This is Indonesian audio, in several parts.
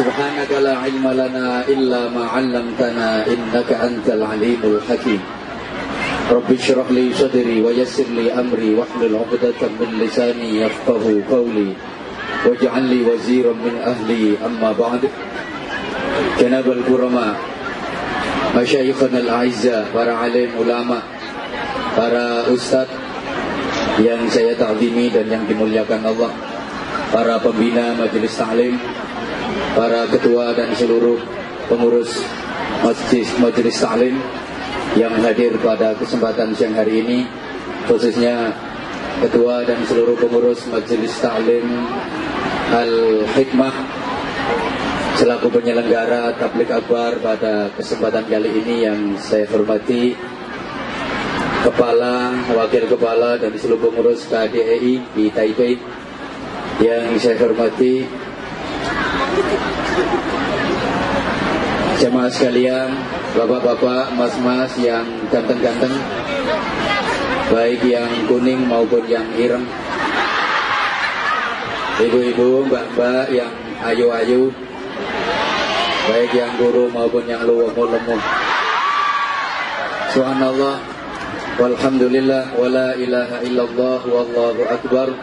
Subhanaka la ilma lana illa ma 'allamtana innaka antal alimul hakim. Rabbi shrah li sadri wa yassir li amri wahlul 'uqdatam min lisani yafqahu qawli waj'al li waziran min ahli amma ba'd. Janabal kurama, masyayikhana al-a'izza, para alim ulama, para ustadz yang saya ta'zimi dan yang dimuliakan Allah, para pembina majelis ta'lim, para ketua dan seluruh pengurus majelis ta'lim yang hadir pada kesempatan siang hari ini, khususnya ketua dan seluruh pengurus majelis ta'lim Al-Hikmah selaku penyelenggara tabligh akbar pada kesempatan kali ini yang saya hormati, kepala, wakil kepala dan seluruh pengurus KDEI di Taipei yang saya hormati, jemaah sekalian, bapak-bapak, mas-mas yang ganteng-ganteng, baik yang kuning maupun yang ireng, ibu-ibu, mbak-mbak yang ayu-ayu, baik yang guru maupun yang luwung-luwung. Subhanallah, walhamdulillah, wala ilaha illallah, wallahu akbar,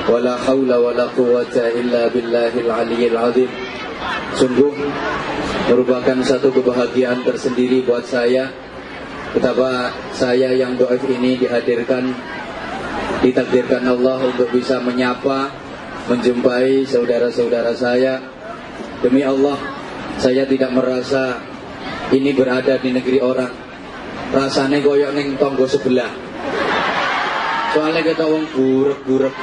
wala hawla wala quwwata illa billahil aliyyil azim. Sungguh merupakan satu kebahagiaan tersendiri buat saya, betapa saya yang dhaif ini ditakdirkan Allah untuk bisa menyapa, menjumpai saudara-saudara saya. Demi Allah, saya tidak merasa ini berada di negeri orang. Rasanya koyok ning tonggo sebelah. Soalnya kita wong burek-burek.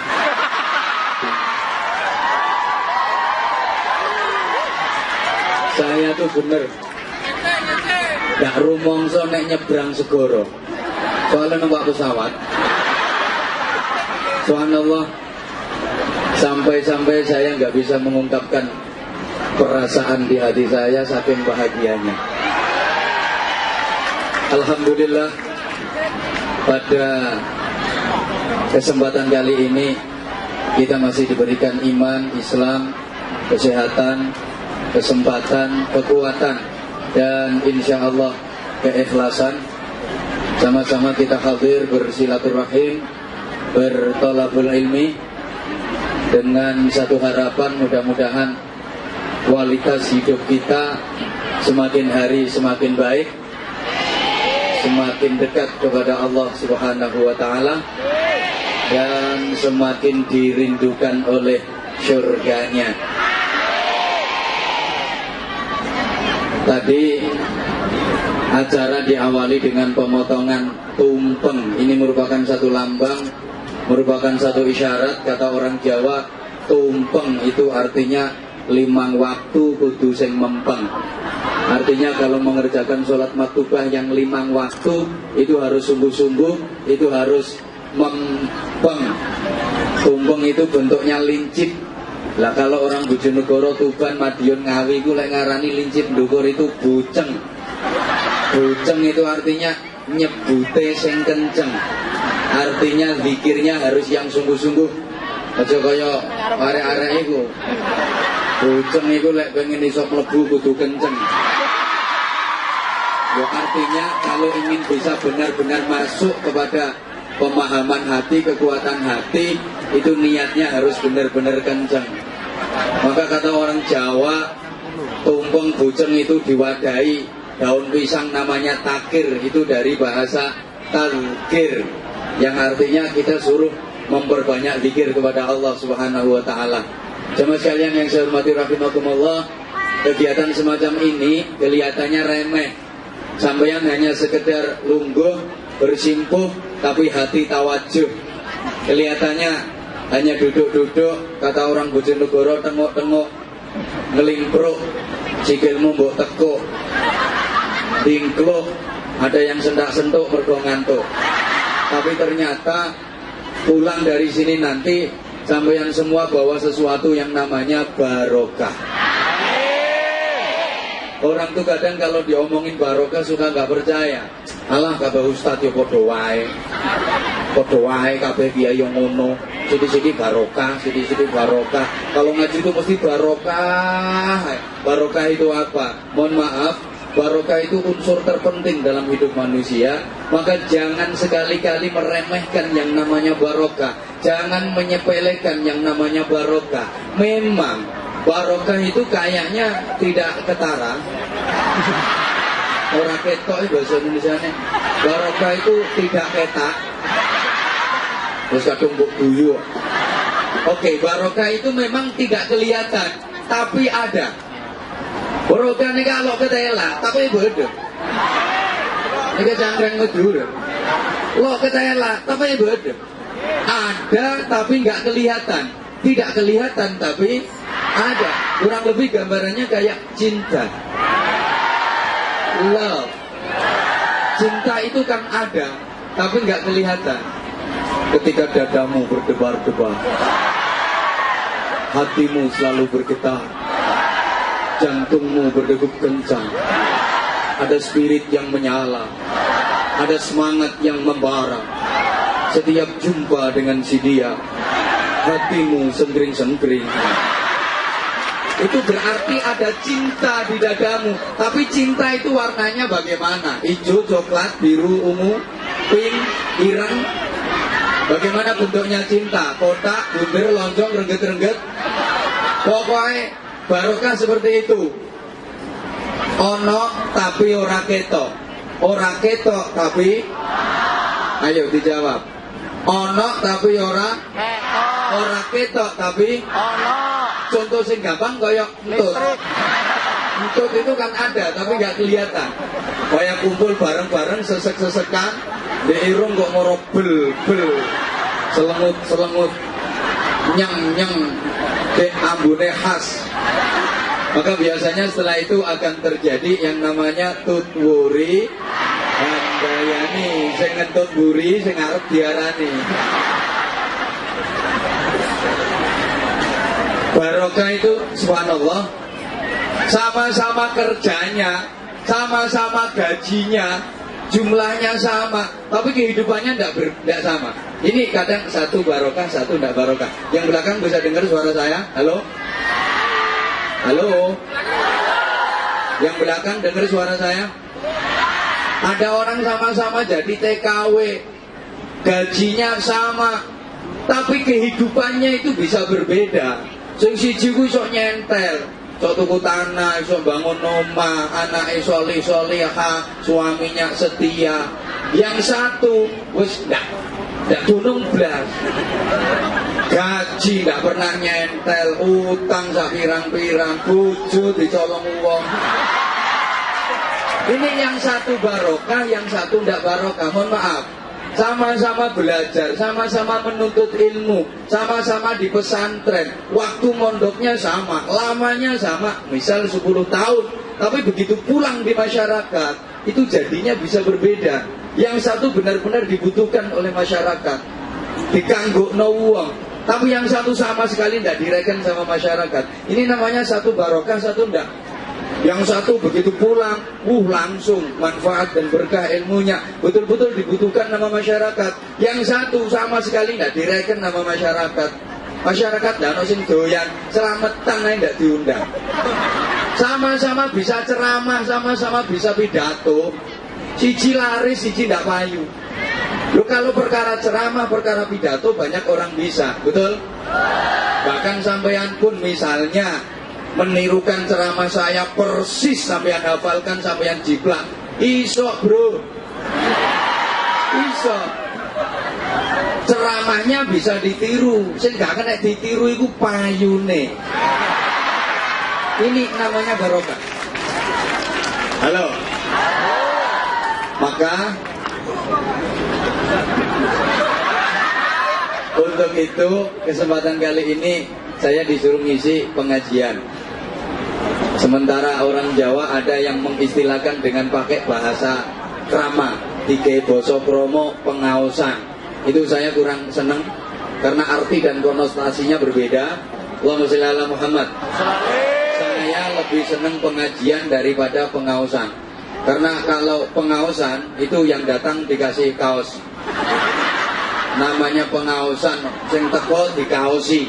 Saya tuh bener gak rumongso nek nyebrang segoro. Soalnya numpak pesawat. Subhanallah, sampai-sampai saya gak bisa mengungkapkan perasaan di hati saya saking bahagianya. Alhamdulillah, pada kesempatan kali ini kita masih diberikan iman, Islam, kesehatan, kesempatan, kekuatan, dan insya Allah keikhlasan. Sama-sama kita hadir bersilaturahim, bertolabul ilmi, dengan satu harapan, mudah-mudahan kualitas hidup kita semakin hari semakin baik, semakin dekat kepada Allah Subhanahu wa ta'ala, dan semakin dirindukan oleh surganya. Tadi acara diawali dengan pemotongan tumpeng. Ini merupakan satu lambang, merupakan satu isyarat. Kata orang Jawa, tumpeng itu artinya limang waktu kudu sing mempeng. Artinya kalau mengerjakan sholat maktubah yang limang waktu itu harus sungguh-sungguh, itu harus mempeng. Tumpeng itu bentuknya lincip. Lah kalau orang Bojonegoro, Tuban, Madiun, Ngawi itu lek ngarani lincip ndukur itu buceng. Buceng itu artinya nyebute sing kenceng. Artinya zikirnya harus yang sungguh-sungguh. Aja kaya arek-arek iku. Buceng iku lek pengen iso mlebu kudu kenceng. Ya artinya kalau ingin bisa benar-benar masuk kepada pemahaman hati, kekuatan hati, itu niatnya harus benar-benar kenceng. Maka kata orang Jawa, tumpeng buceng itu diwadahi daun pisang namanya takir. Itu dari bahasa tazkir, yang artinya kita suruh memperbanyak zikir kepada Allah Subhanahu wa ta'ala. Jemaah sekalian yang saya hormati rahimakumullah, kegiatan semacam ini kelihatannya remeh. Sampeyan hanya sekedar lungguh, bersimpuh, tapi hati tawajuh. Kelihatannya hanya duduk-duduk, kata orang Bojonegoro, tengok-tengok, ngelingpruk, sikilmu mbok tekuk, tingkluk, ada yang sendak-sentuk mergo ngantuk. Tapi ternyata pulang dari sini nanti sampeyan semua bawa sesuatu yang namanya barokah. Orang tuh kadang kalau diomongin barokah suka nggak percaya. Alah kata ustadz ya podo wae. Padha wae kabeh kiai yang ngono. Sithik-sithik barokah, sithik-sithik barokah. Kalau ngaji itu mesti barokah. Barokah itu apa? Mohon maaf, barokah itu unsur terpenting dalam hidup manusia. Maka jangan sekali-kali meremehkan yang namanya barokah. Jangan menyepelekan yang namanya barokah. Memang barokah itu kayaknya tidak ketara. Orang ketok bahasa Indonesianya. Barokah itu tidak ketak. Terus kadung mbok guyu. Oke, barokah itu memang tidak kelihatan, tapi ada. Barokah ini kalau ketela, tapi bodoh. Ini cangkreng ngedur. Lo ketela, tapi bodoh. Ada, tapi nggak kelihatan. Tidak kelihatan, tapi ada. Kurang lebih gambarannya kayak cinta. Love. Cinta itu kan ada, tapi nggak kelihatan. Ketika dadamu berdebar-debar, hatimu selalu bergetar, jantungmu berdegup kencang, ada spirit yang menyala, ada semangat yang membara. Setiap jumpa dengan si dia, hatimu senggering-senggering. Itu berarti ada cinta di dadamu. Tapi cinta itu warnanya bagaimana? Hijau, coklat, biru, ungu, pink, ireng. Bagaimana bentuknya cinta? Kotak, bunder, lonjong, rengget-rengget. Pokoknya barokah seperti itu. Ono tapi ora ketok. Ora ketok tapi, ayo dijawab. Ono tapi ora ketok. Ora ketok tapi ono. Contoh sing gampang kayak entut. Entut itu kan ada tapi nggak kelihatan. Kayak kumpul bareng-bareng sesek-sesekan, di irung kok moro bel-bel, selengut-selengut, nyeng-nyeng, di ambune khas. Maka biasanya setelah itu akan terjadi yang namanya tutwuri handayani, sing ngentut buri, sing arep diarani. Barokah itu subhanallah, sama-sama kerjanya, sama-sama gajinya, jumlahnya sama, tapi kehidupannya tidak sama. Ini kadang satu barokah, satu tidak barokah. Yang belakang bisa dengar suara saya? Halo? Halo? Yang belakang dengar suara saya? Ada orang sama-sama jadi TKW, gajinya sama, tapi kehidupannya itu bisa berbeda. Sing siji ku iso nyentel, iso tuku tanah, iso bangun omah, anake soleh-solehah, suaminya setia. Yang satu wis ndak dunung blas. Gaji ndak pernah nyentel, utang sak pirang-pirang, bojo dicolong wong. Ini yang satu barokah, yang satu ndak barokah. Mohon maaf. Sama-sama belajar, sama-sama menuntut ilmu, sama-sama di pesantren. Waktu mondoknya sama, lamanya sama, misal 10 tahun. Tapi begitu pulang di masyarakat, itu jadinya bisa berbeda. Yang satu benar-benar dibutuhkan oleh masyarakat, dikanggukno wong. Tapi yang satu sama sekali tidak direken sama masyarakat. Ini namanya satu barokah, satu enggak. Yang satu begitu pulang, langsung manfaat dan berkah ilmunya, betul-betul dibutuhkan nama masyarakat. Yang satu sama sekali tidak direken nama masyarakat. Masyarakat tidak ada sing doyan, selamatan aja tidak diundang. Sama-sama bisa ceramah, sama-sama bisa pidato. Siji laris, siji tidak payu. Loh, kalau perkara ceramah, perkara pidato banyak orang bisa, betul? Bahkan sampean pun misalnya menirukan ceramah saya persis, sampean hafalkan, sampean jiplak. Iso bro, iso. Ceramahnya bisa ditiru, sing gak kena ditiru itu payune. Ini namanya barokah. Halo. Maka untuk itu kesempatan kali ini saya disuruh ngisi pengajian. Sementara orang Jawa ada yang mengistilahkan dengan pakai bahasa krama, tiga boso kromo pengaosan. Itu saya kurang senang karena arti dan konotasinya berbeda. Allahumma sholli ala Muhammad. Saya lebih senang pengajian daripada pengaosan. Karena kalau pengaosan itu yang datang dikasih kaos. namanya pengaosan sing teko dikaosi.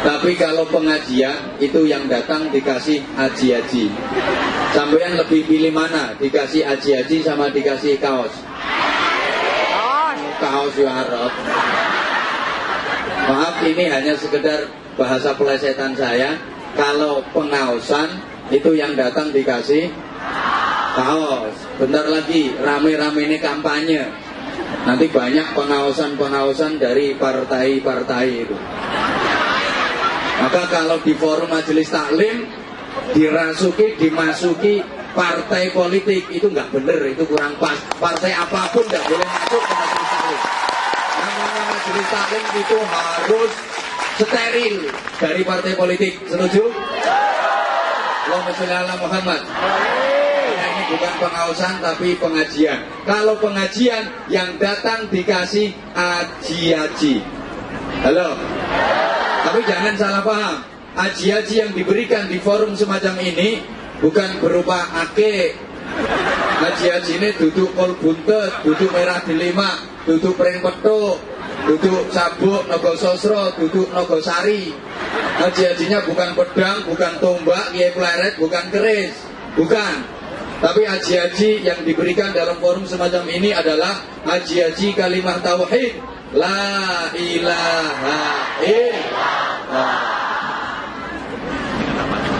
Tapi kalau pengajian itu yang datang dikasih aji-aji. Sampeyan lebih pilih mana? Dikasih aji-aji sama dikasih kaos? Kaos ya harap. Maaf, ini hanya sekedar bahasa pelesetan saya. Kalau pengaosan itu yang datang dikasih kaos. Bentar lagi rame-rame ini kampanye. Nanti banyak pengaosan-pengaosan dari partai-partai itu. Maka kalau di forum majelis taklim dimasuki partai politik, itu nggak bener, itu kurang pas. Partai apapun nggak boleh masuk ke majelis taklim. Namanya majelis taklim itu harus steril dari partai politik. Setuju? Allahumma sholli ala Muhammad. Ini bukan pengawasan tapi pengajian. Kalau pengajian yang datang dikasih aji-aji. Halo. Tapi jangan salah paham. Aji-aji yang diberikan di forum semacam ini bukan berupa ake. Aji-aji ini duduk kol buntet, duduk merah delima, duduk pring petuk, duduk sabuk nogo sosro, duduk nogo sari. Aji-ajinya bukan pedang, bukan tombak, kiai pleret, bukan keris, bukan. Tapi aji-aji yang diberikan dalam forum semacam ini adalah aji-aji kalimat tauhid. La ilaha illallah.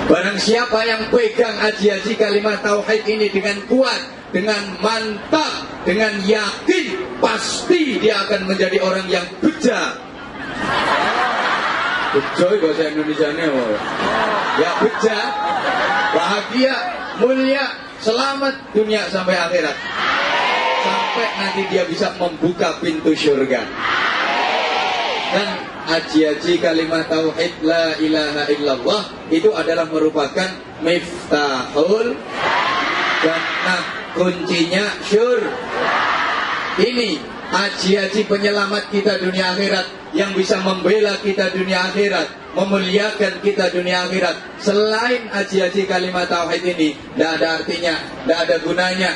Barang siapa yang pegang aji-aji kalimat tauhid ini dengan kuat, dengan mantap, dengan yakin, pasti dia akan menjadi orang yang beja. Beja bahasa Indonesianya ya, beja, bahagia, mulia, selamat dunia sampai akhirat. Sampai nanti dia bisa membuka pintu surga. Dan aji-aji kalimat tauhid la ilaha illallah itu adalah merupakan miftahul jannah, kuncinya syurga. Ini aji-aji penyelamat kita dunia akhirat, yang bisa membela kita dunia akhirat, memuliakan kita dunia akhirat. Selain aji-aji kalimat tauhid ini, tidak ada artinya, tidak ada gunanya.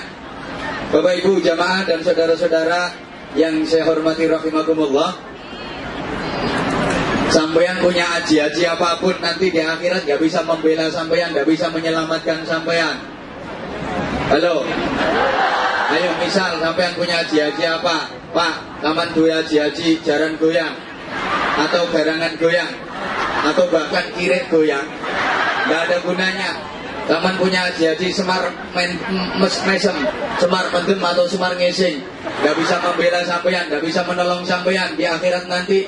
Bapak Ibu jamaah dan saudara-saudara yang saya hormati rahimakumullah, sampeyan punya aji-aji apapun, nanti di akhirat gak bisa membela sampeyan, gak bisa menyelamatkan sampeyan. Halo. Ayo misal sampeyan punya aji-aji apa? Pak, taman duwe aji-aji jaran goyang, atau garangan goyang, atau bahkan kiret goyang, gak ada gunanya. Taman punya aji-aji semar mesem, semar pendem atau semar ngesing, gak bisa membela sampeyan, gak bisa menolong sampeyan di akhirat nanti.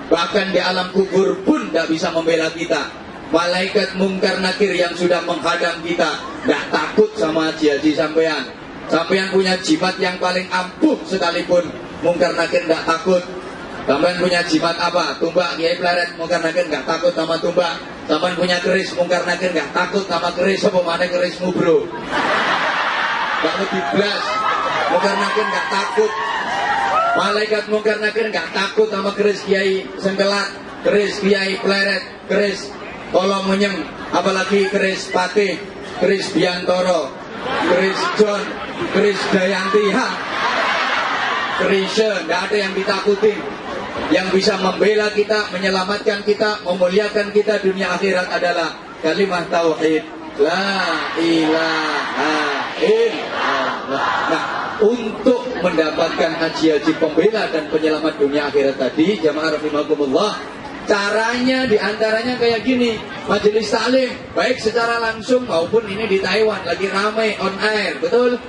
Bahkan di alam kubur pun gak bisa membela kita. Malaikat mungkar nakir yang sudah menghadang kita gak takut sama aji-aji sampeyan. Sampeyan punya jimat yang paling ampuh sekalipun, mungkar nakir gak takut. Sampeyan punya jimat apa? Tumbak, kiai pleret, mungkar nakir gak takut sama tumbak. Sampeyan punya keris, mungkar nakir gak takut sama keris. Apa mana kerismu bro? Gak lebih belas, mungkar nakir gak takut. Malaikat mungkar nakir gak takut sama keris kiai sengkelat, keris kiai pleret, keris kolong menyeng, apalagi keris patih, keris biantoro, keris John, keris Dayanti. Kerisnya gak ada yang ditakutin. Yang bisa membela kita, menyelamatkan kita, memuliakan kita dunia akhirat adalah kalimat tauhid la ilaha illallah. Nah, untuk mendapatkan haji-haji pembela dan penyelamat dunia akhirat tadi, jamaah rahimakumullah, caranya diantaranya kayak gini. Majelis taklim, baik secara langsung maupun ini di Taiwan lagi ramai on air, betul?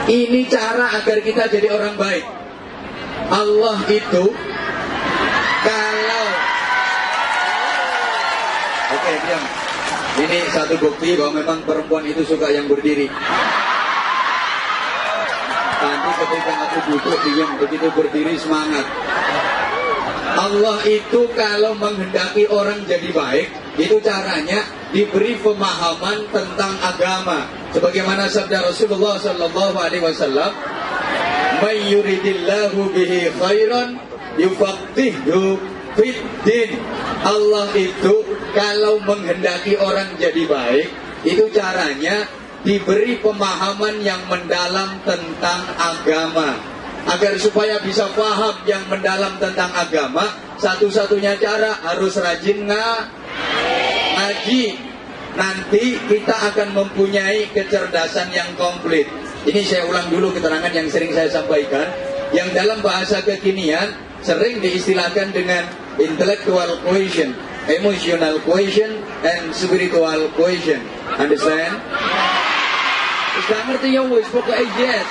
Ini cara agar kita jadi orang baik. Allah itu kalau oke, diam. Ini satu bukti bahwa memang perempuan itu suka yang berdiri. Nanti ketika aku duduk diam, begitu berdiri semangat. Allah itu kalau menghendaki orang jadi baik, itu caranya diberi pemahaman tentang agama. Sebagaimana sabda Rasulullah sallallahu alaihi wasallam, "May yuridillahu bihi khairan yufaqqihhu fiddin." Allah itu kalau menghendaki orang jadi baik, itu caranya diberi pemahaman yang mendalam tentang agama. Agar supaya bisa paham yang mendalam tentang agama, satu-satunya cara harus rajin ngaji. Nanti kita akan mempunyai kecerdasan yang komplit. Ini saya ulang dulu keterangan yang sering saya sampaikan, yang dalam bahasa kekinian sering diistilahkan dengan intellectual quotient, emotional quotient, and spiritual quotient. Understand? Sudah ngerti ya wis, pokoknya yes.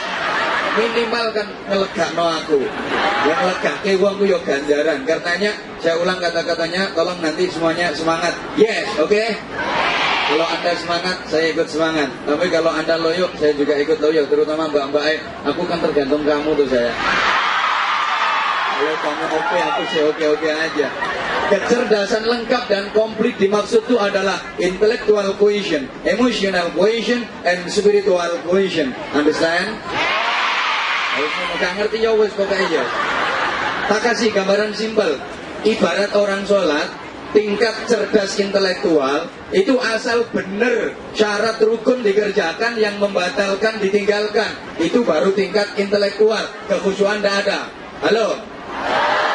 Minimal kan ngelegakno aku. Yang ngelegake wong ku yo ganjaran. Karenanya saya ulang kata-katanya, tolong nanti semuanya semangat. Yes, oke? Okay? Kalau Anda semangat, saya ikut semangat. Tapi kalau Anda loyo, saya juga ikut loyo. Terutama mbak-mbak, aku kan tergantung kamu tuh saya. Kalau kamu oke, aku sih oke-oke aja. Kecerdasan lengkap dan komplit dimaksud itu adalah intellectual quotient, emotional quotient, and spiritual quotient. Understand? Gak ngerti ya wes pokoknya ya. Tak kasih gambaran simpel. Ibarat orang sholat, tingkat cerdas intelektual itu asal benar syarat rukun dikerjakan, yang membatalkan ditinggalkan, itu baru tingkat intelektual. Kekhusyuan tidak ada. Halo.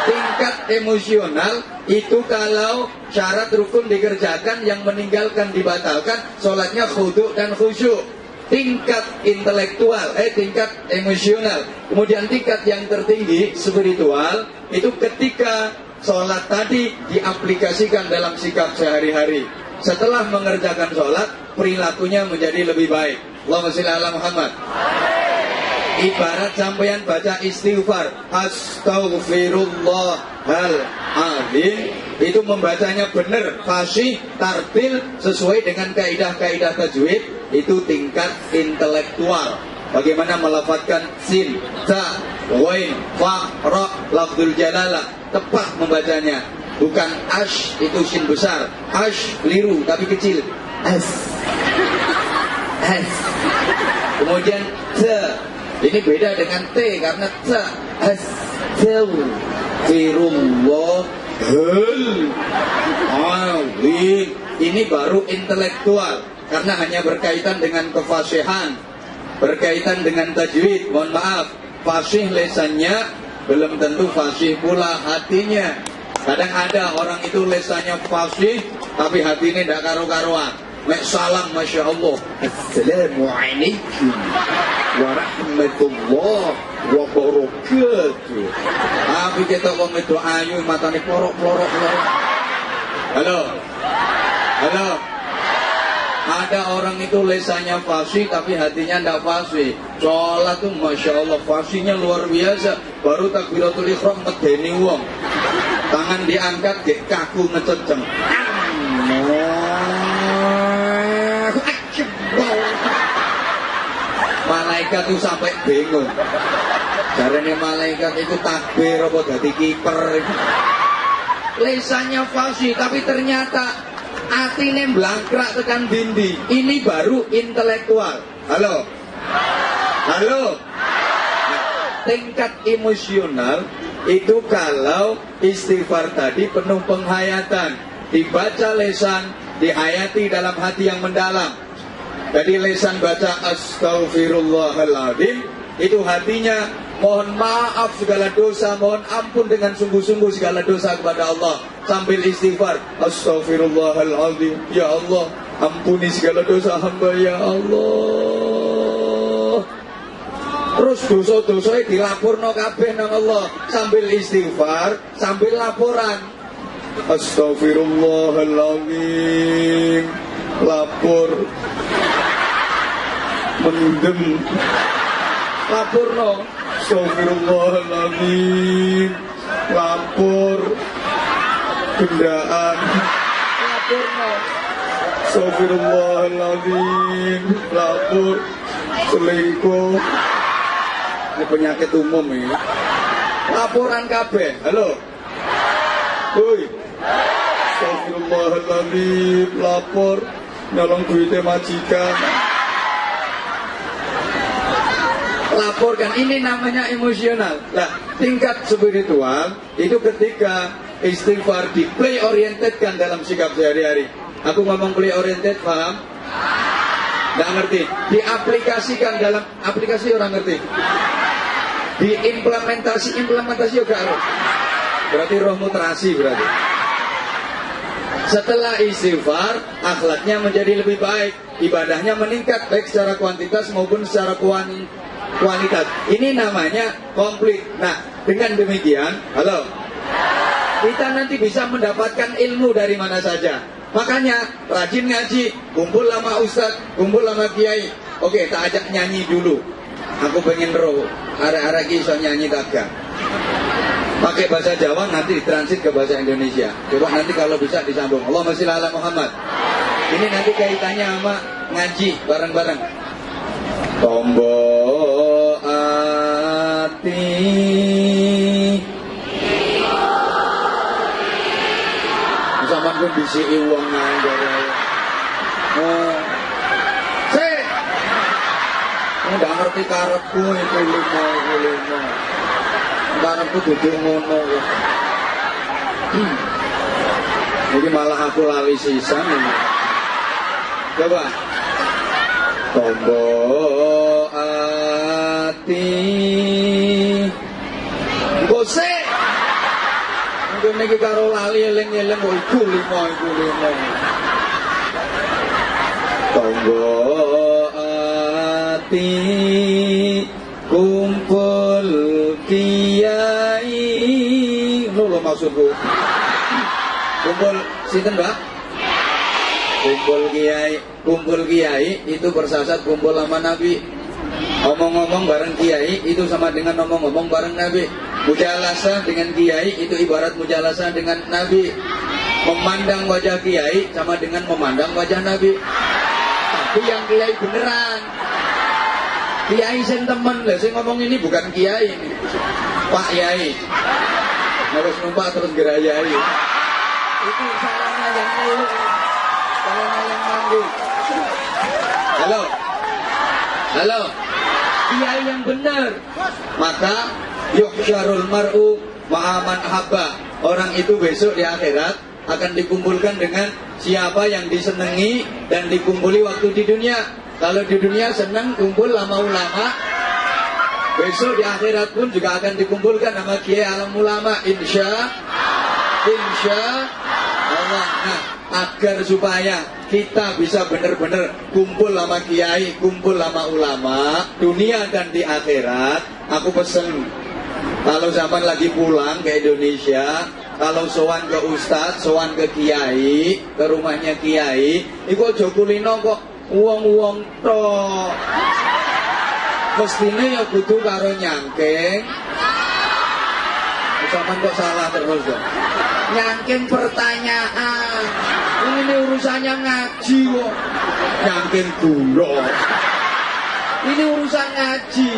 Tingkat emosional itu kalau syarat rukun dikerjakan, yang meninggalkan dibatalkan, sholatnya khudu' dan khusyuk. Tingkat intelektual, tingkat emosional. Kemudian tingkat yang tertinggi spiritual itu ketika sholat tadi diaplikasikan dalam sikap sehari-hari. Setelah mengerjakan sholat, perilakunya menjadi lebih baik. Allahumma sholli ala Muhammad. Ibarat sampeyan baca istighfar, astaghfirullahal-azim, itu membacanya benar, fasih, tartil, sesuai dengan kaidah-kaidah tajwid, itu tingkat intelektual. Bagaimana melafadzkan sin, ta, wain, fa, ra, lafzul jalalah, tepat membacanya. Bukan ash, itu sin besar, ash keliru tapi kecil, as. Kemudian te, ini beda dengan T karena ta, astaghfirullahal-azim. Ini baru intelektual karena hanya berkaitan dengan kefasihan, berkaitan dengan tajwid. Mohon maaf, fasih lesannya belum tentu fasih pula hatinya. Kadang ada orang itu lesannya fasih tapi hatinya tidak karu-karuan. Mek salam, masya Allah, assalamualaikum warahmatullah wabarakatuh. Tapi kita wong itu ayu matane plorok-plorok. Halo. Ada orang itu lesannya fasih tapi hatinya tidak fasih. Sholat tuh masya Allah fasihnya luar biasa. Baru takbiratul ihram medeni wong. Tangan diangkat gek kaku ngececeng. Malaikat itu sampai bingung. Jarane malaikat itu takbir apa dadi kiper. Lesannya fasih tapi ternyata atine blangkrak tekan dindi. Ini baru intelektual. Halo. Nah, tingkat emosional itu kalau istighfar tadi penuh penghayatan, dibaca lesan, dihayati dalam hati yang mendalam. Jadi lesan baca astaghfirullahaladzim, itu hatinya mohon maaf segala dosa, mohon ampun dengan sungguh-sungguh segala dosa kepada Allah. Sambil istighfar, astaghfirullahaladzim, ya Allah ampuni segala dosa hamba ya Allah. Terus dosa-dosa dilapurno kabeh nang Allah. Sambil istighfar, sambil laporan, astaghfirullahaladzim, lapor, mendem, lapurno, astagfirullahaladzim, lapor, gendaan, lapurno, astagfirullahaladzim, lapor, selingkuh. Ini penyakit umum ini. Laporan kabeh. Halo. Woi. Astagfirullahaladzim, lapor, nyolong duitnya majikan. Laporkan, ini namanya emosional. Nah, tingkat spiritual itu ketika istighfar di play oriented kan dalam sikap sehari-hari. Aku ngomong play oriented, paham? Nggak ngerti. Diaplikasikan dalam aplikasi, orang ngerti. Diimplementasi juga harus. Berarti rohmu terasi berarti. Setelah istighfar, akhlaknya menjadi lebih baik, ibadahnya meningkat baik secara kuantitas maupun secara kualitas. Ini namanya komplit. Nah, dengan demikian, halo, kita nanti bisa mendapatkan ilmu dari mana saja. Makanya rajin ngaji, kumpul sama ustadz, kumpul sama kiai. Oke, tak ajak nyanyi dulu. Aku pengen roh, arek-arek iso nyanyi kagak. Pakai bahasa Jawa nanti ditransit ke bahasa Indonesia. Coba nanti kalau bisa disambung. Allahumma sholli ala Muhammad. Ini nanti kaitannya sama ngaji bareng-bareng. Tombo ati sama pun bisi uang nganggur. Nggak ngerti karepku itu lima. Karepku duduk ngono. Jadi malah aku lali sisan ini. Coba. Tombo ati gose. Mungkin niki karo lali eling-eling kok iku lima. Tombo ati kumpul kiai. Lho maksudku. Kumpul sinten, Mbak? Kumpul kiai itu bersasat kumpul sama Nabi. Omong-omong bareng kiai itu sama dengan omong-omong bareng Nabi. Mujalasah dengan kiai itu ibarat mujalasah dengan Nabi. Memandang wajah kiai sama dengan memandang wajah Nabi. Tapi yang kiai beneran. Kiai sing temen lah, sing ngomong ini bukan kiai ini. Pak Yai. Harus numpak terus gerayai. Itu salahnya yang lalu. Salahnya yang manggung. Halo. Kiai yang benar. Maka yuhsyarul mar'u ma'aman habba. Orang itu besok di akhirat akan dikumpulkan dengan siapa yang disenangi dan dikumpuli waktu di dunia. Kalau di dunia senang kumpul sama ulama, besok di akhirat pun juga akan dikumpulkan sama kiai alam ulama, insya Allah. Nah, agar supaya kita bisa benar-benar kumpul sama kiai, kumpul sama ulama, dunia dan di akhirat, aku pesen kalau zaman lagi pulang ke Indonesia, kalau sowan ke ustadz, sowan ke kiai, ke rumahnya kiai, iku aja kulino kok uang tok. Mestine ya kudu karo nyangking. Sampeyan kok salah terus dong. Nyangking pertanyaan. Ini urusannya ngaji kok. Nyangking gula. Ini urusan ngaji.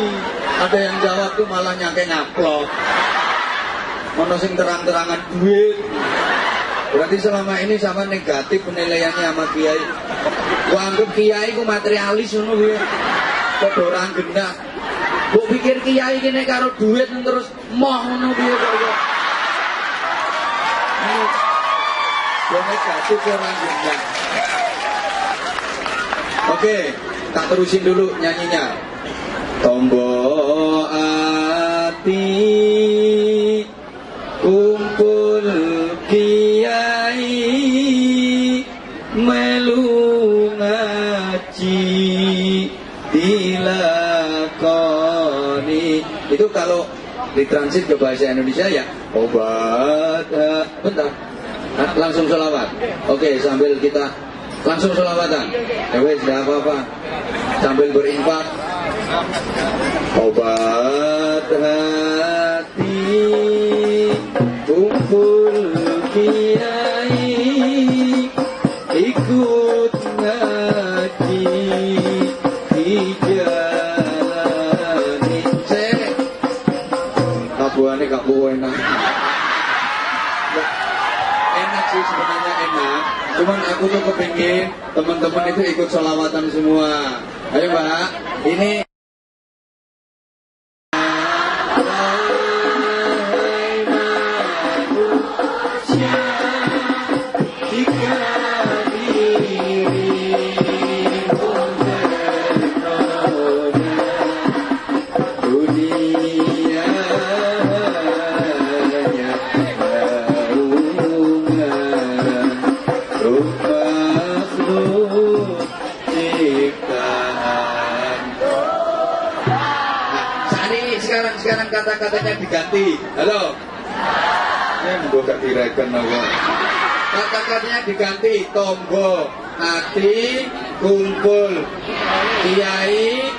Ada yang jawab tuh malah nyangking ngaplok. Ono sing terang-terangan duit. Berarti selama ini sama negatif penilaiannya sama kiai. Gua anggap kiai ku materialis ngono kuwi. Kok orang genah. Mbok pikir kiai kene karo duit terus moh ngono piye kok. Gua negatif orang genah. Oke, tak terusin dulu nyanyinya. Tombo ati kumpul kiai melu ngaji dilakoni. Itu kalau ditransit ke bahasa Indonesia ya obat. Bentar, langsung sholawat. Oke, sambil kita langsung sholawatan. Wes, tidak apa-apa. Sambil berinfak. Obat hati kumpul kiai ikut ngaji dijalani. Kabuane gak enak. Enak sih sebenarnya enak. Cuman aku tuh kepingin teman-teman itu ikut sholawatan semua. Ayo Mbak, ini dunia makhluk ciptaan. Sekarang kata-katanya diganti. Halo. Gue gak direken aku. Kata-katanya diganti. Tonggo, hati, kumpul, kiai.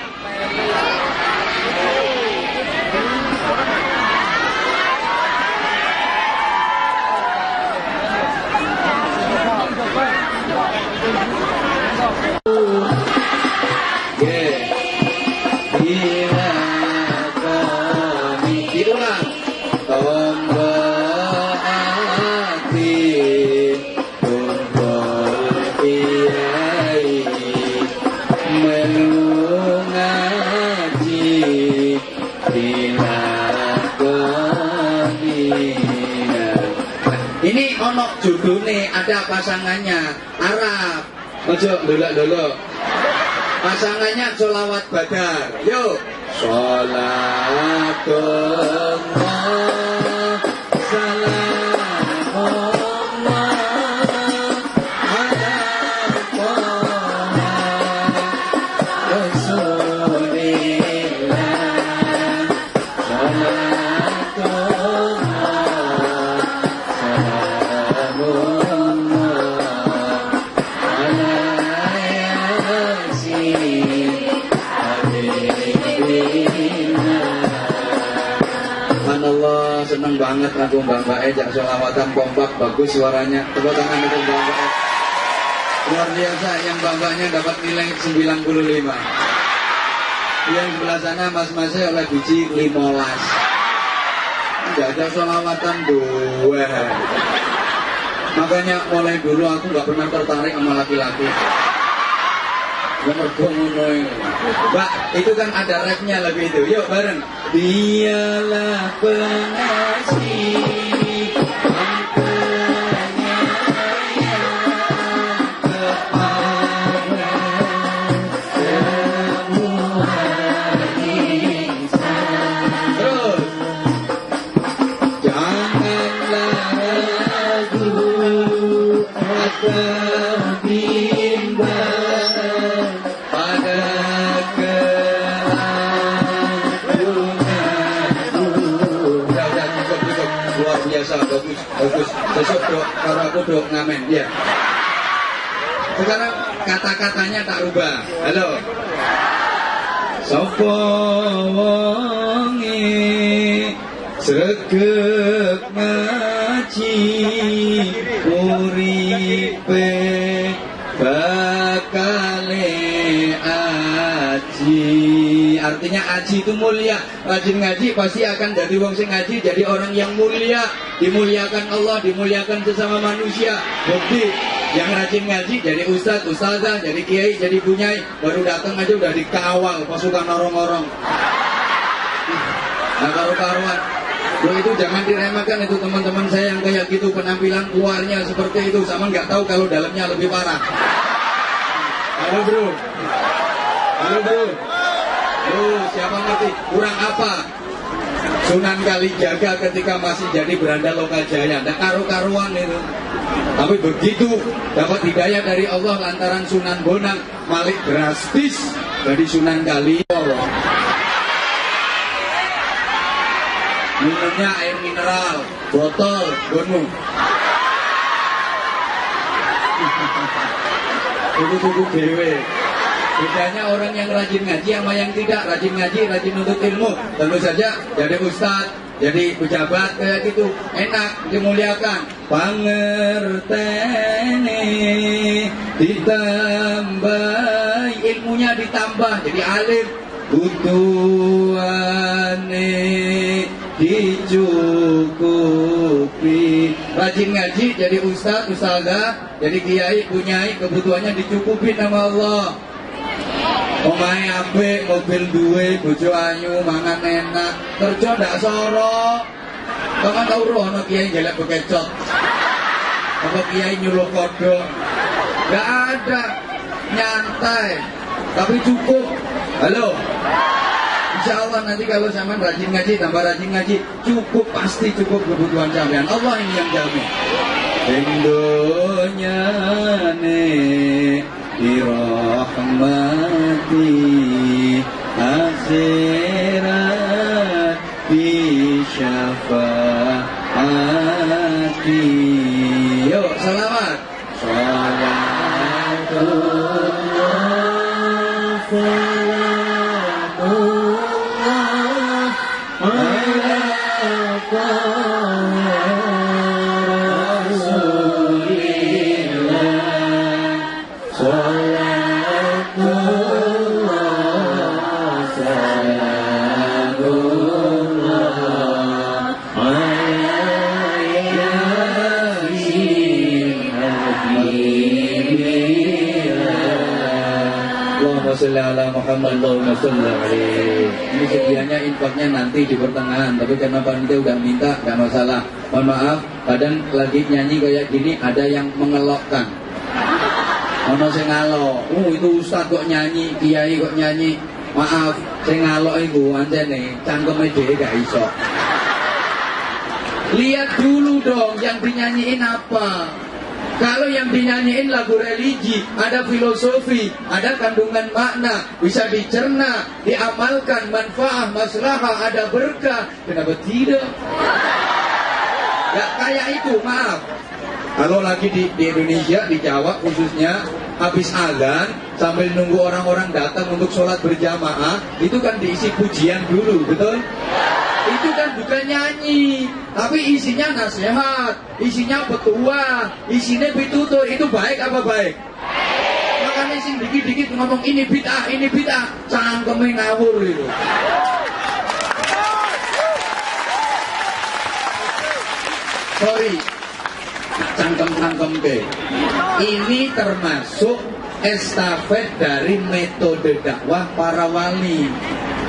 Ini ono judulnya, ada pasangannya Arab. Ojo dulu. Pasangannya sholawat badar. Yuk. Sholatullah salamullah ala Rasulillah. Subhanallah, seneng banget aku Mbak Ejak sholawatan kompak, bagus suaranya. Tepuk tangan untuk Mbak E. Luar biasa, yang Mbak-nya dapat nilai 95. Yang sebelah sana mas-masnya oleh biji 15. Tidak ada sholawatan 2. Makanya mulai dulu aku gak pernah tertarik sama laki-laki. Mbak, itu kan ada rapnya lagu itu. Yuk bareng. Dialah pengasih, bagus. Besok dok, kalau aku dok ngamen, ya. Sekarang kata-katanya tak rubah. Halo. Sopo wonge sregep ngaji uripe bakale aji. Artinya aji itu mulia. Rajin ngaji pasti akan jadi wong sing ngaji, jadi orang yang mulia, dimuliakan Allah, dimuliakan sesama manusia. Bukti yang rajin ngaji jadi ustadz, ustazah, jadi kiai, jadi bunyai, baru datang aja udah dikawal pasukan orang-orang. Nah karuan, lo itu jangan diremehkan itu teman-teman saya yang kayak gitu, penampilan luarnya seperti itu, sama nggak tahu kalau dalamnya lebih parah. Halo bro. Siapa ngerti? Kurang apa? Sunan Kalijaga ketika masih jadi Beranda Lokajaya, ada karu-karuan itu. Tapi begitu dapat hidayah dari Allah lantaran Sunan Bonang, Malik drastis dari Sunan Kalijaga. Minumnya air mineral, botol, gonmu. Tuku-tuku dewe. Bedanya orang yang rajin ngaji sama yang tidak rajin ngaji, rajin nuntut ilmu. Tentu saja jadi ustadz, jadi pejabat kayak gitu enak, dimuliakan. Pangertene ditambah, ilmunya ditambah, jadi alim. Butuhane dicukupi. Rajin ngaji jadi ustadz, ustazah, jadi kiai, bunyai, kebutuhannya dicukupi sama Allah. Omahe apik, mobil duwe, bojo ayu, mangan enak, kerja ndak soro. Kok kan tau roh ana kiai jelek bekecot. Apa kiai nyuluh kodok. Enggak ada. Nyantai. Tapi cukup. Halo. Insya Allah nanti kalau sampean rajin ngaji, tambah rajin ngaji, cukup, pasti cukup kebutuhan sampean. Allah ini yang jamin. ing donyane dirahmati akhirat bisyafaati. Yuk selamat. Allahumma sholli alaihi. Ini sedianya infaknya nanti di pertengahan, tapi karena panitia udah minta, gak masalah. Mohon maaf, kadang lagi nyanyi kayak gini ada yang mengelokkan. Ono sing ngalok, itu ustaz kok nyanyi, kiai kok nyanyi. Maaf, sing ngalok iku ancene cangkeme dhewe gak iso. Lihat dulu dong yang dinyanyiin apa. Kalau yang dinyanyiin lagu religi, ada filosofi, ada kandungan makna, bisa dicerna, diamalkan, manfaat, maslahah, ada berkah. Kenapa tidak? Ya kayak itu, maaf. Kalau lagi di Indonesia, di Jawa khususnya, habis azan, sambil nunggu orang-orang datang untuk sholat berjamaah, itu kan diisi pujian dulu, betul? Itu kan bukan nyanyi, tapi isinya nasihat, isinya petua, isinya pitutur. Itu baik apa baik? Makanya sing dikit-dikit ngomong ini bid'ah, cangkeme ngawur itu. Sorry, cangkem ke. Ini termasuk estafet dari metode dakwah para wali.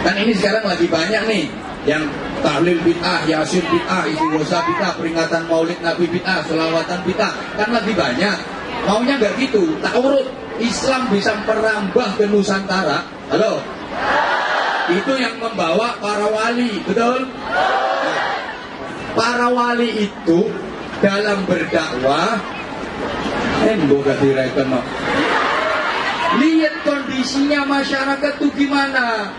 Kan ini sekarang lagi banyak nih yang tahlil bid'ah, yasin bid'ah, istighosa bid'ah, peringatan maulid nabi bid'ah, selawatan bid'ah, kan lebih banyak. Maunya nggak gitu, tak urut. Islam bisa merambah ke Nusantara. Halo? Itu yang membawa para wali, betul? Nah, para wali itu dalam berdakwah, lihat kondisinya masyarakat itu gimana.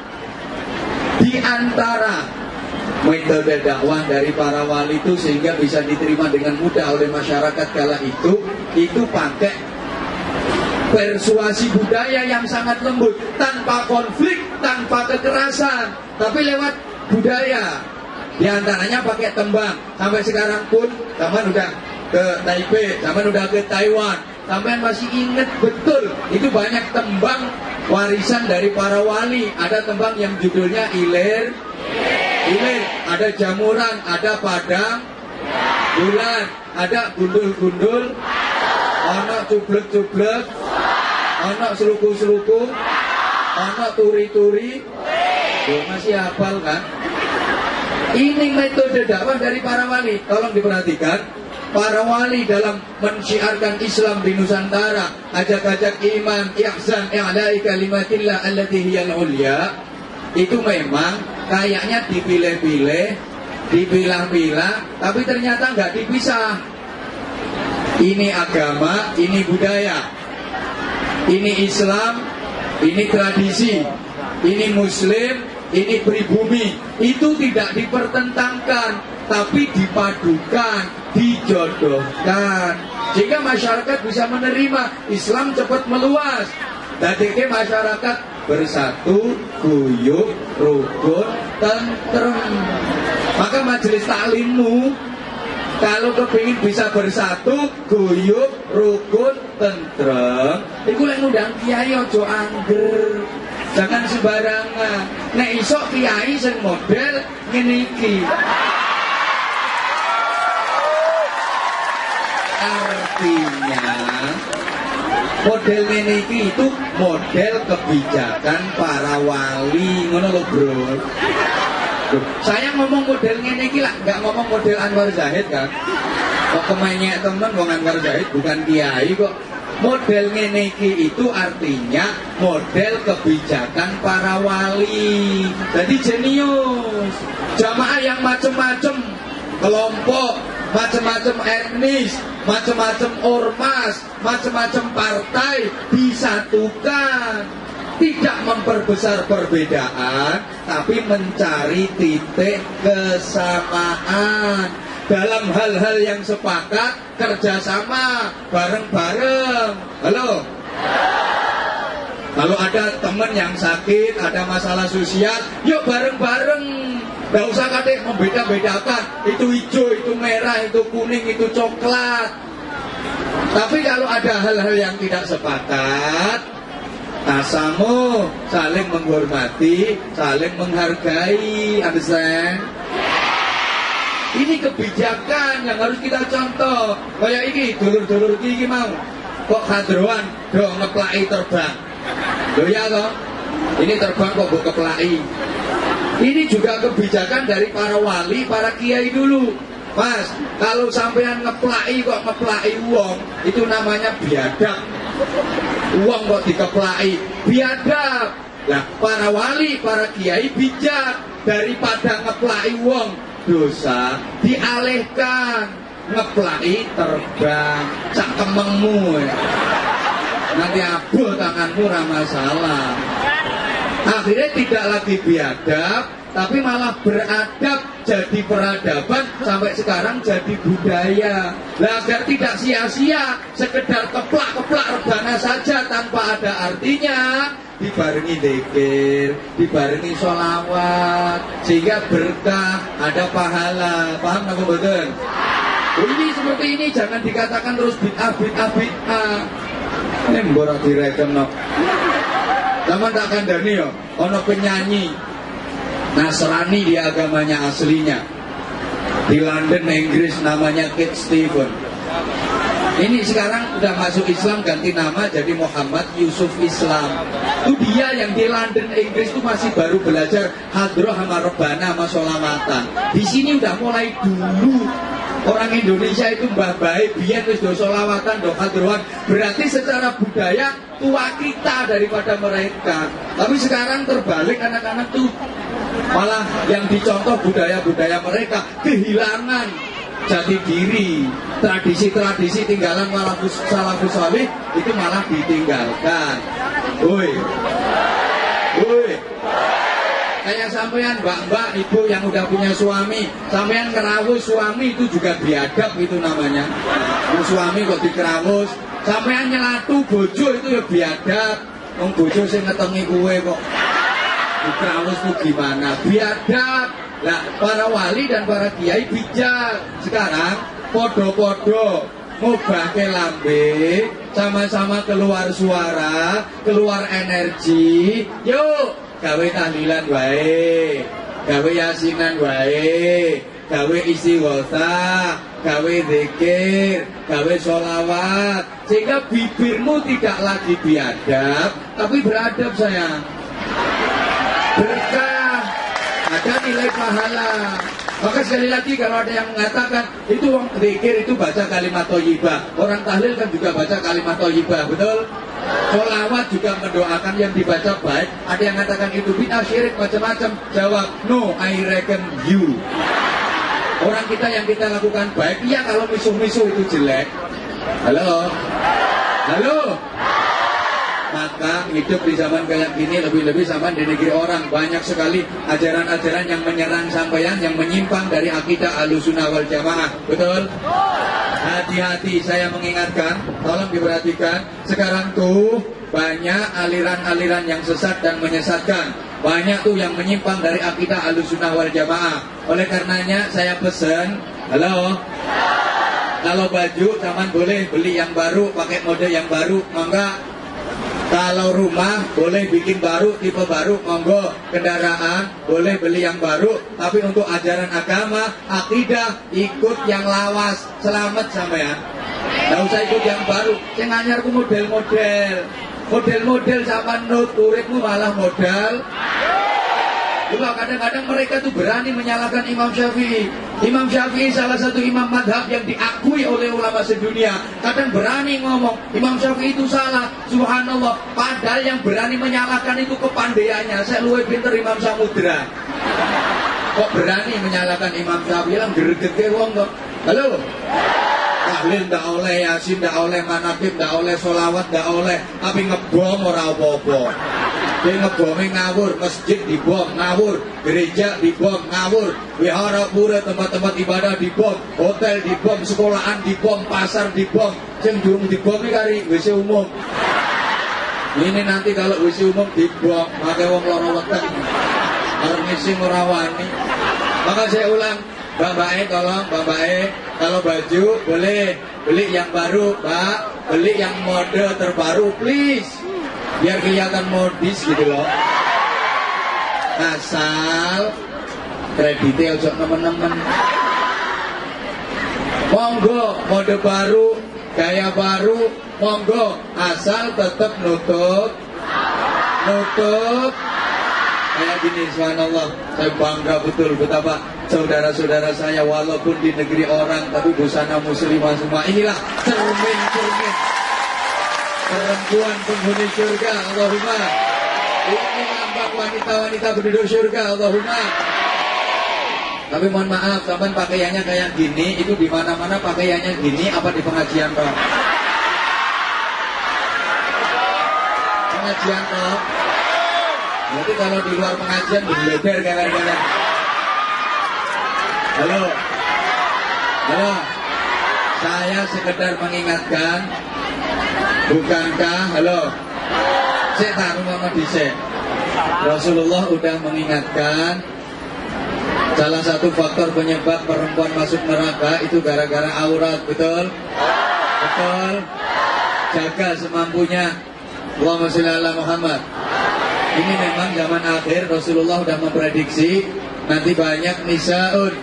Di antara metode dakwah dari para wali itu sehingga bisa diterima dengan mudah oleh masyarakat kala itu pakai persuasi budaya yang sangat lembut, tanpa konflik, tanpa kekerasan, tapi lewat budaya. Di antaranya pakai tembang. Sampai sekarang pun zaman udah ke Taipei, zaman udah ke Taiwan, sampai masih ingat betul itu banyak tembang warisan dari para wali. Ada tembang yang judulnya Ilir, ada jamuran, ada padang bulan, ada gundul-gundul, ono cublek-cublek, ono seluku-seluku, ono turi-turi. Masih hafal kan? Ini metode dakwah dari para wali. Tolong diperhatikan. Para wali dalam mensyiarkan Islam di Nusantara, ajak-ajak iman, ihsan, i'la'i kalimatillah allati hiyal ulya, itu memang kayaknya dipilih-pilih, dipilah-pilah, tapi ternyata nggak dipisah. Ini agama, ini budaya, ini Islam, ini tradisi, ini Muslim, ini pribumi. Itu tidak dipertentangkan, tapi dipadukan, dijodohkan, sehingga masyarakat bisa menerima. Islam cepat meluas. Dadeke masyarakat bersatu, guyup, rukun, tentrem. Maka majelis taklimmu kalau kepingin bisa bersatu, guyup, rukun, tentrem, iku lek ngundang kiai ojo angger. Jangan sembarangan. Nek iso kiai sing model ngene iki. Artinya model ngene iki itu model kebijakan para wali, ngono lho, Bro. Saya ngomong model ngene iki lah, enggak ngomong model Anwar Zahid kan. Kok kemenyek temen wong Anwar Zahid bukan kiai kok. Model ngene iki itu artinya model kebijakan para wali. Jadi jenius. Jamaah yang macem-macem, kelompok, macam-macam etnis, macam-macam ormas, macam-macam partai disatukan. Tidak memperbesar perbedaan, tapi mencari titik kesamaan. Dalam hal-hal yang sepakat, kerjasama, bareng-bareng. Halo? Kalau ada teman yang sakit, ada masalah sosial, yuk bareng-bareng. Gak usah kadek membeda-bedakan. Itu hijau, itu merah, itu kuning, itu coklat. Tapi kalau ada hal-hal yang tidak sepakat, tasamu, saling menghormati, saling menghargai. Understand? Ini kebijakan yang harus kita contoh. Kayak ini, dulur-dulur ini mau kok hadroan, do ngeplai terbang. Loh ya toh, ini terbang kok buat keplai. Ini juga kebijakan dari para wali, para kiai dulu. Mas, kalau sampean ngeplai kok ngeplai uang, itu namanya biadab. Uang kok dikeplai, biadab. Nah, para wali, para kiai bijak. Daripada ngeplai uang, dosa dialihkan, ngeplai terbang. Cak kemengmu ya. Nanti abul tanganmu ramah masalah. Akhirnya tidak lagi biadab, tapi malah beradab, jadi peradaban, sampai sekarang jadi budaya. Nah, agar tidak sia-sia sekedar keplak-keplak rebana saja tanpa ada artinya, dibarengi dzikir, dibarengi sholawat, sehingga berkah, ada pahala. Paham nggak betul? Ini seperti ini, jangan dikatakan terus bid'ah. Ini mborak direken no. Sama tak kandani yo, ono penyanyi Nasrani di agamanya aslinya di London, Inggris, namanya Kate Stevens. Ini sekarang udah masuk Islam, ganti nama jadi Muhammad Yusuf Islam. Itu dia yang di London, Inggris itu masih baru belajar hadroh sama rebana sama sholawatan. Di sini udah mulai dulu. Orang Indonesia itu mbah baik, biar wis do sholawatan, do hadrohan. Berarti secara budaya tua kita daripada mereka. Tapi sekarang terbalik, anak-anak tuh malah yang dicontoh budaya-budaya mereka kehilangan jati diri, tradisi-tradisi tinggalan salafus salih itu malah ditinggalkan. Woi, kayak sampean mbak-mbak, ibu yang udah punya suami, sampean kerawus suami itu juga biadab itu namanya. Suami kok dikerawus, sampean nyelatu bojo itu ya biadab. Wong bojo sing ngetengi kue kok dikerawus itu gimana? Biadab. Nah, para wali dan para kiai bijak. Sekarang podo-podo ngobahke lambe, sama-sama keluar suara, keluar energi. Yuk, gawe tahlilan wae, gawe yasinan wae, gawe istighosah, gawe zikir, gawe sholawat, sehingga bibirmu tidak lagi biadab, tapi beradab sayang. Berkah, ada nilai pahala. Maka sekali lagi kalau ada yang mengatakan itu orang zikir itu baca kalimat thayyibah, orang tahlil kan juga baca kalimat thayyibah, betul? Sholawat juga mendoakan yang dibaca baik. Ada yang mengatakan itu bid'ah, syirik, macam-macam. Jawab, no, I reckon you. Orang kita yang kita lakukan baik, iya kalau misuh-misuh itu jelek. Halo? Halo? Maka hidup di zaman kayak gini, lebih-lebih zaman di negeri orang, banyak sekali ajaran-ajaran yang menyerang sampeyan, yang menyimpang dari akidah Ahlussunnah wal Jamaah. Betul? Hati-hati, saya mengingatkan, tolong diperhatikan. Sekarang tuh banyak aliran-aliran yang sesat dan menyesatkan. Banyak tuh yang menyimpang dari akidah Ahlussunnah wal Jamaah. Oleh karenanya saya pesan, halo? Kalau baju zaman boleh beli yang baru, pakai mode yang baru, mangga. Kalau rumah boleh bikin baru, tipe baru, monggo. Kendaraan boleh beli yang baru, tapi untuk ajaran agama, akidah, ikut yang lawas. Selamat sampean. Nggak usah ikut yang baru. Saya nganyarku model-model. Model-model sama nut, uripmu malah modal. Coba kadang-kadang mereka tuh berani menyalahkan Imam Syafi'i. Imam Syafi'i salah satu imam madhab yang diakui oleh ulama sedunia. Kadang berani ngomong Imam Syafi'i itu salah. Subhanallah. Padahal yang berani menyalahkan itu kepandaiannya. Saya luwih pinter Imam Samudra. Kok berani menyalahkan Imam Syafi'i? Lah greget wong kok. Halo. Tahlil ndak oleh, yasin ndak oleh, manakib ndak oleh, sholawat ndak oleh, tapi ngebom ora apa-apa. Dia ngebomnya ngawur, masjid dibom ngawur, gereja dibom ngawur, wihara pura tempat-tempat ibadah dibom, hotel dibom, sekolahan dibom, pasar dibom, yang durung dibom ini kari WC umum. Ini nanti kalau WC umum dibom, pakai wong loro weteng, ngisi ngurawani. Maka saya ulang, Mbak E tolong, Mbak E kalau baju boleh beli yang baru, Mbak, beli yang mode terbaru, please. Biar kelihatan modis gitu loh. Asal kreditnya ojo nemen-nemen. Monggo mode baru, gaya baru, monggo asal tetap nutup kayak gini. Subhanallah, saya bangga betul betapa saudara-saudara saya walaupun di negeri orang tapi busana muslimah semua. Inilah cermin perempuan penghuni surga, Allahumma. Ini lambang wanita-wanita penduduk surga, Allahumma. Tapi mohon maaf, teman pakaiannya kayak gini, itu di mana-mana pakaiannya gini, apa di pengajian toh? Pengajian toh? Berarti kalau di luar pengajian dilebar kalian-kalian. Halo, saya sekedar mengingatkan. Bukankah, halo, saya taruh mama dicek. Rasulullah udah mengingatkan salah satu faktor penyebab perempuan masuk neraka itu gara-gara aurat, betul? Betul. Jaga semampunya. Allahumma sholli ala Muhammad. Ini memang zaman akhir Rasulullah udah memprediksi nanti banyak nisaun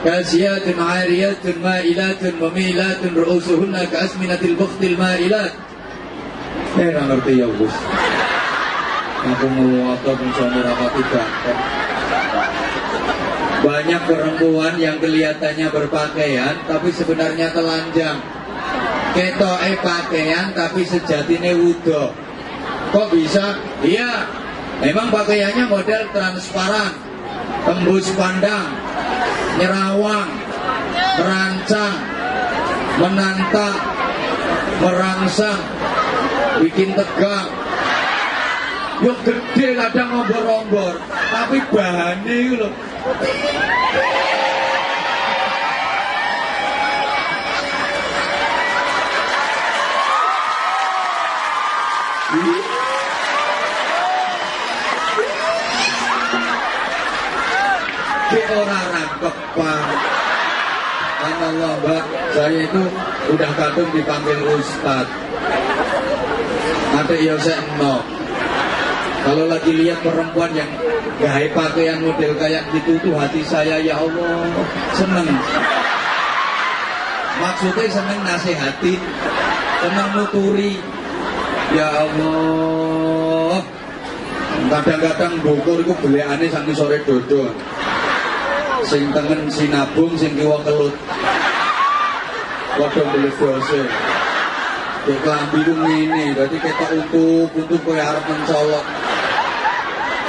kasiyatun 'ariyatun ma'ilatun mumilatun ru'usuhunna ka'asminatil bukhtil ma'ilat. Nggak ngerti ya Gus. Aku mau atau mencoba rapati ganteng. Banyak perempuan yang kelihatannya berpakaian tapi sebenarnya telanjang. Ketoke pakaian tapi sejatine wudo. Kok bisa? Iya, memang pakaiannya model transparan, tembus pandang, nyerawang, merancang, menantang, merangsang, bikin tegang. Yuk gede kadang ngombor-ngombor, tapi bahannya itu loh. Di orang rangkep Pak. Allah Mbak, saya itu udah kadung dipanggil Ustad. Nanti ya saya no. Kalau lagi lihat perempuan yang gaya pakaian model kayak gitu tuh hati saya ya Allah seneng. Maksudnya seneng nasihatin, seneng nuturi. Ya Allah. Kadang-kadang Bogor itu beliannya sampai sore dodo. Sing tengen sinabung, sing kiwa kelut. Waduh beli bose. Ya kelambi itu ngini, berarti ketok untuk kaya harap mencolok.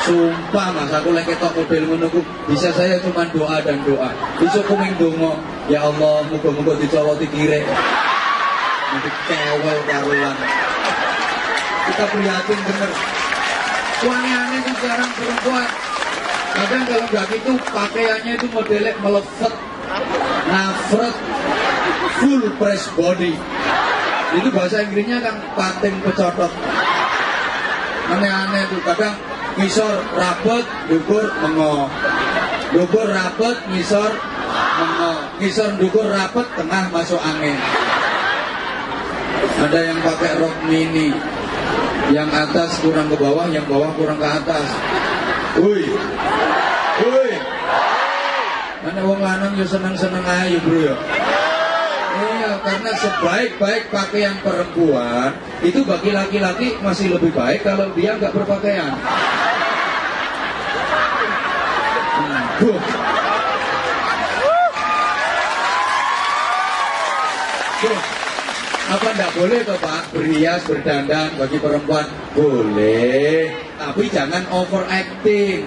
Sumpah mas, aku lagi ketok model menunggu. Bisa saya cuma doa dan doa. Bisa kuming dongo. Ya Allah, muka-muka dicoloti kire. Nanti kewel karuan. Kita prihatin bener. Wangi-wangi itu sekarang perempuan. Kadang kalau nggak gitu pakaiannya itu modelnya melefet, nafret, full press body. Itu bahasa Inggrisnya kan pating pecotot. Aneh-aneh tuh. Kadang ngisor rapet, dukur mengo. Dukur rapet, ngisor mengo. Ngisor dukur rapet, tengah masuk angin. Ada yang pakai rok mini, yang atas kurang ke bawah, yang bawah kurang ke atas. Woi, mana wong lanang yo seneng-seneng aja bro ya. Iya, karena sebaik-baik pakaian perempuan itu bagi laki-laki masih lebih baik kalau dia nggak berpakaian. Tuh. Apa Apa enggak boleh toh Pak? Berias, berdandan bagi perempuan boleh, tapi jangan overacting.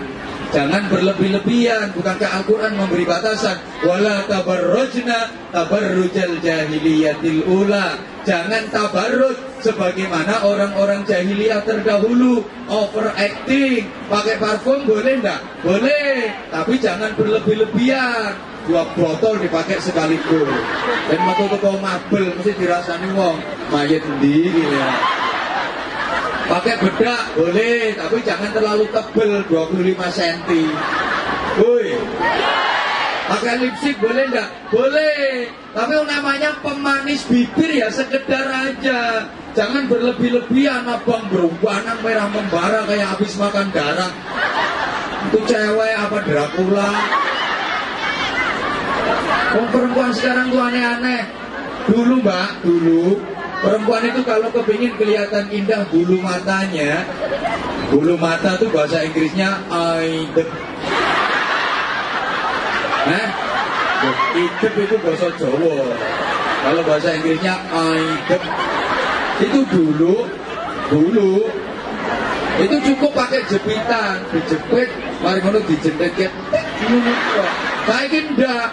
Jangan berlebih-lebihan. Bukankah Al-Quran memberi batasan? Wala tabarrujna tabarrujal jahiliyatil ula. Jangan tabarruj sebagaimana orang-orang jahiliyah terdahulu. Overacting. Pakai parfum boleh enggak? Boleh. Tapi jangan berlebih-lebihan. 2 botol dipakai sekaligus. Dan waktu toko mabel mesti dirasani wong. Mayat endi ya. Pakai bedak boleh, tapi jangan terlalu tebel 25 cm. Woi. Pakai lipstik boleh enggak? Boleh. Tapi namanya pemanis bibir ya sekedar aja. Jangan berlebih-lebihan abang berwarna merah membara kayak habis makan darah. Itu cewek apa Dracula? Perempuan sekarang tuh aneh-aneh. Dulu Mbak, dulu perempuan itu kalau kepingin kelihatan indah bulu matanya, bulu mata tuh bahasa Inggrisnya idep. Idep itu bahasa Jawa. Kalau bahasa Inggrisnya idep. Itu dulu itu cukup pakai jepitan, dijepit, mari ngono dijendeknya. Saiki ndak.